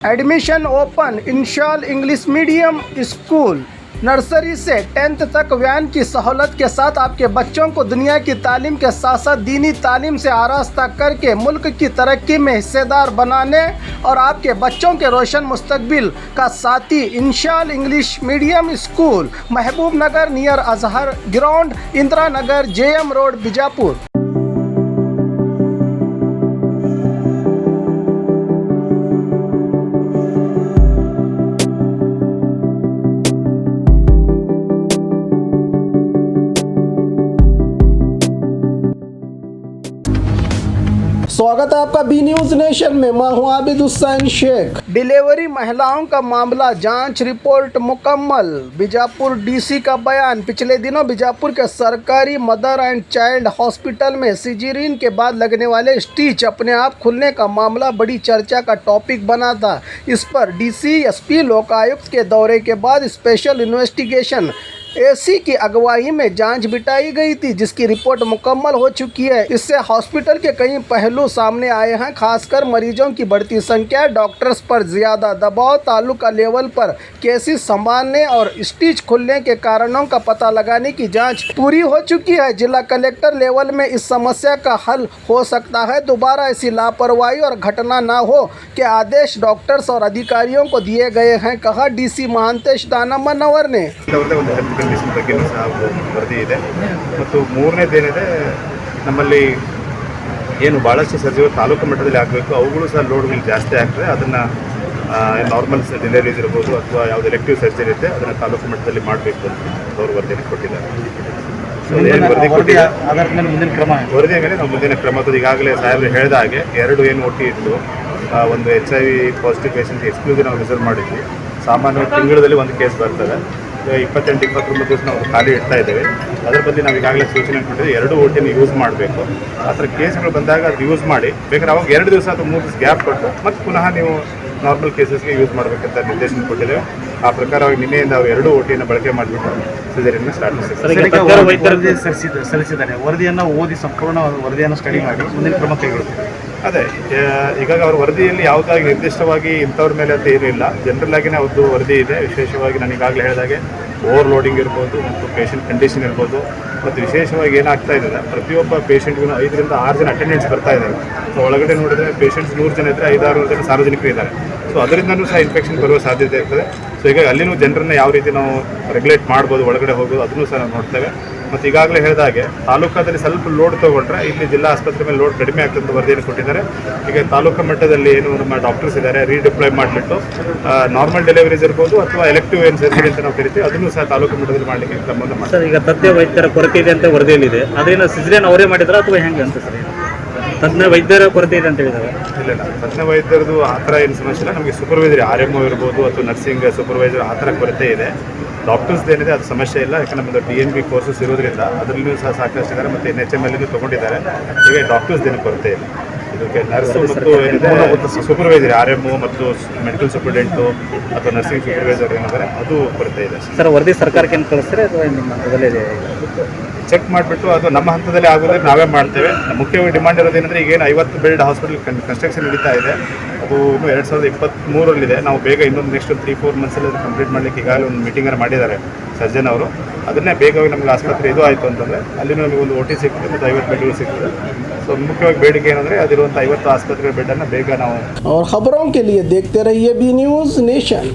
Admission open Inshal English medium school. Nursery से 10th तक van की सहूलत के साथ आपके बच्चों को दुनिया की तालीम के साथ साथ दीनी तालीम से आरास्ता करके मुल्क की तरक्की में हिस्सेदार बनाने और आपके बच्चों के रोशन मुस्तकबिल का साथी इंशाल इंग्लिश मीडियम स्कूल, महबूब नगर near Azhar ground, Indira Nagar, JM road, Bijapur. स्वागत है आपका बी न्यूज नेशन में। मैं हूं आबिद हुसैन शेख। डिलीवरी महिलाओं का मामला, जांच रिपोर्ट मुकम्मल। बीजापुर DC का बयान। पिछले दिनों बीजापुर के सरकारी मदर एंड चाइल्ड हॉस्पिटल में सिजेरियन के बाद लगने वाले स्टिच अपने आप खुलने का मामला बड़ी चर्चा का टॉपिक बना था। इस पर DC SP लोकायुक्त के दौरे के बाद स्पेशल इन्वेस्टिगेशन AC की अगुवाई में जांच बिठाई गई थी, जिसकी रिपोर्ट मुकम्मल हो चुकी है। इससे हॉस्पिटल के कई पहलू सामने आए हैं, खासकर मरीजों की बढ़ती संख्या, डॉक्टर्स पर ज़्यादा दबाव, तालुका लेवल पर केसेस संभालने और स्टिच खुलने के कारणों का पता लगाने की जांच पूरी हो चुकी है। जिला कलेक्टर लेवल में इस समस्या का हल हो सकता है। दोबारा ऐसी लापरवाही और घटना न हो के आदेश डॉक्टर्स और अधिकारियों को दिए गए हैं, कहा DC महांतेश दाना मनोहर ने। ಕಂಡೀಷನ್ ಬಗ್ಗೆ ಸಹ ವರದಿ ಇದೆ ಮತ್ತು ಮೂರನೇದೇನಿದೆ, ನಮ್ಮಲ್ಲಿ ಏನು ಭಾಳಷ್ಟು ಸರ್ಜರಿ ತಾಲೂಕು ಮಟ್ಟದಲ್ಲಿ ಆಗಬೇಕು, ಅವುಗಳು ಸಹ ಲೋಡ್ಗಳು ಜಾಸ್ತಿ ಆಗ್ತದೆ. ಅದನ್ನು ನಾರ್ಮಲ್ ಡೆಲಿವರೀಸ್ ಇರ್ಬೋದು ಅಥವಾ ಯಾವುದು ಎಲೆಕ್ಟಿವ್ ಸರ್ಜರಿ ಇರುತ್ತೆ ಅದನ್ನು ತಾಲೂಕು ಮಟ್ಟದಲ್ಲಿ ಮಾಡಬೇಕು ಅಂತ ಅವರು ವರದಿಯನ್ನು ಕೊಟ್ಟಿದ್ದಾರೆ. ವರದಿಯ ಮೇಲೆ ನಾವು ಮುಂದಿನ ಕ್ರಮ ಈಗಾಗಲೇ ಸಾಹೇಬರು ಹೇಳಿದ ಹಾಗೆ 2 ಏನು OT ಇತ್ತು, ಒಂದು HIV ಪಾಸಿಟಿವ್ ಪೇಷಂಟ್ ಎಕ್ಸ್ಕ್ಲೂಸಿವ್ ನಾವು ರಿಸರ್ವ್ ಮಾಡಿದ್ವಿ. ಸಾಮಾನ್ಯವಾಗಿ ತಿಂಗಳಲ್ಲಿ ಒಂದು ಕೇಸ್ ಬರ್ತದೆ. 28-29 ದಿವಸ ನಾವು ಖಾಲಿ ಇಡ್ತಾ ಇದ್ದೇವೆ. ಅದರ ಬಗ್ಗೆ ನಾವು ಈಗಾಗಲೇ ಸೂಚನೆ ಕೊಟ್ಟಿದ್ದೀವಿ, 2 OTನ ಯೂಸ್ ಮಾಡಬೇಕು. ಆ ಥರ ಕೇಸ್ಗಳು ಬಂದಾಗ ಅದು ಯೂಸ್ ಮಾಡಿ, ಬೇಕಾದ್ರೆ ಅವಾಗ 2 ದಿವಸ ಅಥವಾ 3 ದಿವಸ ಗ್ಯಾಪ್ ಕೊಟ್ಟು ಮತ್ತೆ ಪುನಃ ನೀವು ನಾರ್ಮಲ್ ಕೇಸಸ್ಗೆ ಯೂಸ್ ಮಾಡಬೇಕಂತ ನಿರ್ದೇಶನ ಕೊಟ್ಟಿದ್ದೇವೆ. ಆ ಪ್ರಕಾರವಾಗಿ ನಿನ್ನೆಯಿಂದ ಅವರು 2 OTನ ಬಳಕೆ ಮಾಡಿಬಿಟ್ಟು ಸಿಜರಿಯನ್ನು ಸ್ಟಾರ್ಟ್ ಮಾಡಿದ್ದಾರೆ. ಸಲ್ಲಿಸಿದ್ದಾರೆ ವರದಿಯನ್ನು ಓದಿ ಸಂಪೂರ್ಣ ವರದಿಯನ್ನು ಸ್ಟಡಿ ಮಾಡಿ ಮುಂದಿನ ಕ್ರಮ ಕೈಗೊಳ್ಳುತ್ತಾರೆ. ಅದೇ ಈಗ ಅವ್ರ ವರದಿಯಲ್ಲಿ ಯಾವುದಾಗಿ ನಿರ್ದಿಷ್ಟವಾಗಿ ಇಂಥವ್ರ ಮೇಲೆ ಅಂತ ಏನಿಲ್ಲ, ಜನರಲ್ ಆಗಿನೇ ಅವ್ರದ್ದು ವರದಿ ಇದೆ. ವಿಶೇಷವಾಗಿ ನಾನು ಈಗಾಗಲೇ ಹೇಳಿದಾಗೆ ಓವರ್ಲೋಡಿಂಗ್ ಇರ್ಬೋದು ಮತ್ತು ಪೇಷಂಟ್ ಕಂಡೀಷನ್ ಇರ್ಬೋದು, ಮತ್ತು ವಿಶೇಷವಾಗಿ ಏನಾಗ್ತಾ ಇದೆ, ಪ್ರತಿಯೊಬ್ಬ ಪೇಷಂಟ್ಗೂ 5 ರಿಂದ 6 ಜನ ಅಟೆಂಡೆನ್ಸ್ ಬರ್ತಾ ಇದ್ದಾರೆ. ಸೊ ಒಳಗಡೆ ನೋಡಿದ್ರೆ ಪೇಷಂಟ್ಸ್ 100 ಜನ ಇದ್ದರೆ 5-6 ಜನ ಸಾರ್ವಜನಿಕರು ಇದ್ದಾರೆ. ಸೊ ಅದರಿಂದನೂ ಸಹ ಇನ್ಫೆಕ್ಷನ್ ಬರುವ ಸಾಧ್ಯತೆ ಇರ್ತದೆ. ಸೊ ಈಗ ಅಲ್ಲಿನೂ ಜನರನ್ನು ಯಾವ ರೀತಿ ನಾವು ರೆಗ್ಯುಲೇಟ್ ಮಾಡ್ಬೋದು, ಒಳಗಡೆ ಹೋಗೋದು, ಅದನ್ನು ಸಹ ನಾವು ನೋಡ್ತೇವೆ. ಮತ್ತು ಈಗಾಗಲೇ ಹೇಳಿದಾಗೆ ತಾಲೂಕಾದಲ್ಲಿ ಸ್ವಲ್ಪ ಲೋಡ್ ತೊಗೊಂಡ್ರೆ ಇಲ್ಲಿ ಜಿಲ್ಲಾ ಆಸ್ಪತ್ರೆ ಮೇಲೆ ಲೋಡ್ ಕಡಿಮೆ ಆಗ್ತದೆ ವರದಿಯನ್ನು ಕೊಟ್ಟಿದ್ದಾರೆ. ಈಗ ತಾಲೂಕು ಮಟ್ಟದಲ್ಲಿ ಏನು ನಮ್ಮ ಡಾಕ್ಟರ್ಸ್ ಇದ್ದಾರೆ ರೀಡಿಪ್ಲಾಯ್ ಮಾಡಿಬಿಟ್ಟು ನಾರ್ಮಲ್ ಡೆಲಿವರೀಸ್ ಇರ್ಬೋದು ಅಥವಾ ಎಲೆಕ್ಟಿವ್ ಏನು ಸರ್ಜರಿ ಅಂತ ನಾವು ಕರಿತೀವಿ, ಅದನ್ನು ಸಹ ತಾಲೂಕು ಮಟ್ಟದಲ್ಲಿ ಮಾಡಲಿಕ್ಕೆ ಕ್ರಮವನ್ನು ಮಾಡ್ತಾರೆ. ಈಗ ತಜ್ಞ ವೈದ್ಯರ ಕೊರತೆ ಇದೆ ಅಂತ ವರದಿಯಲ್ಲಿದೆ, ಅದರಿಂದ ಸಿಜರಿಯನ್ ಅವರೇ ಮಾಡಿದ್ರೆ ಅಥವಾ ಹೆಂಗೆ ಅಂತ ಸರ್? ತಜ್ಞ ವೈದ್ಯರ ಕೊರತೆ ಇದೆ ಅಂತ ಹೇಳಿದ್ದಾರೆ. ಇಲ್ಲ, ತಜ್ಞ ವೈದ್ಯರದು ಆ ಥರ ಏನು ಸಮಸ್ಯೆ ಇಲ್ಲ. ನಮಗೆ ಸೂಪರ್ವೈಸರ್ RMO ಇರ್ಬೋದು ಅಥವಾ ನರ್ಸಿಂಗ್ ಸೂಪರ್ವೈಸರ್ ಆ ಥರ ಕೊರತೆ ಇದೆ. ಡಾಕ್ಟರ್ಸ್ ಏನಿದೆ ಅದು ಸಮಸ್ಯೆ ಇಲ್ಲ. ಯಾಕಂದರೆ ನಮ್ಮದು DNB ಕೋರ್ಸಸ್ ಇರೋದ್ರಿಂದ ಅದರಲ್ಲೂ ಸಹ ಸಾಕಷ್ಟು ಇದ್ದಾರೆ ಮತ್ತು NHML ತೊಗೊಂಡಿದ್ದಾರೆ. ಈಗ ಡಾಕ್ಟರ್ಸ್ ಏನು ಕೊರತೆ ಇಲ್ಲ. ಇದಕ್ಕೆ ನರ್ಸು ಮತ್ತು ಏನಿದೆ ಸೂಪರ್ವೈಸರ್ RMO ಮತ್ತು ಮೆಡಿಕಲ್ ಸೂಪರ್ಡೆಂಟು ಅಥವಾ ನರ್ಸಿಂಗ್ ಸೂಪರ್ವೈಸರ್ ಏನಿದ್ದಾರೆ ಅದು ಕೊರತೆ ಇದೆ. ಸರ್ ವರದಿ ಸರ್ಕಾರಕ್ಕೆ ಏನು ಕಳಿಸ್ತಾರೆ ಅಥವಾ ನಿಮ್ಮ ಹಂತದಲ್ಲೇ ಚೆಕ್ ಮಾಡಿಬಿಟ್ಟು ಅದು ನಮ್ಮ ಹಂತದಲ್ಲಿ ಆಗೋದ್ರೆ ನಾವೇ ಮಾಡ್ತೇವೆ. ಮುಖ್ಯವಾಗಿ ಡಿಮಾಂಡ್ ಇರೋದೇನೆಂದರೆ ಈಗೇನು 50 ಬೆಡ್ ಹಾಸ್ಪಿಟಲ್ ಕನ್ಸ್ಟ್ರಕ್ಷನ್ ನಡೀತಾ ಇದೆ, ಅದು ಇನ್ನೂ 2023ರಲ್ಲಿದೆ. ನಾವು ಬೇಗ ಇನ್ನೊಂದು ನೆಕ್ಸ್ಟ್ 3-4 ಮಂತ್ಸಲ್ಲಿ ಅದು ಕಂಪ್ಲೀಟ್ ಮಾಡಲಿಕ್ಕೆ ಈಗಾಗಲೇ ಒಂದು ಮೀಟಿಂಗನ್ನು ಮಾಡಿದ್ದಾರೆ ಸರ್ಜನ್ ಅವರು. ಅದನ್ನೇ ಬೇಗವಾಗಿ ನಮಗೆ ಆಸ್ಪತ್ರೆ ಇದು ಆಯಿತು ಅಂತಂದರೆ ಅಲ್ಲಿ ನಮಗೆ ಒಂದು OT ಸಿಗ್ತದೆ ಮತ್ತು 50 ಬೆಡ್ಗಳು ಸಿಗ್ತದೆ. ಸೊ ಮುಖ್ಯವಾಗಿ ಬೇಡಿಕೆ ಏನಂದರೆ ಅದಿರುವಂಥ 50 ಆಸ್ಪತ್ರೆ ಬೆಡ್ಡನ್ನು ಬೇಗ ನಾವು. और खबरों के लिए देखते रहिए बी न्यूज़ नेशन।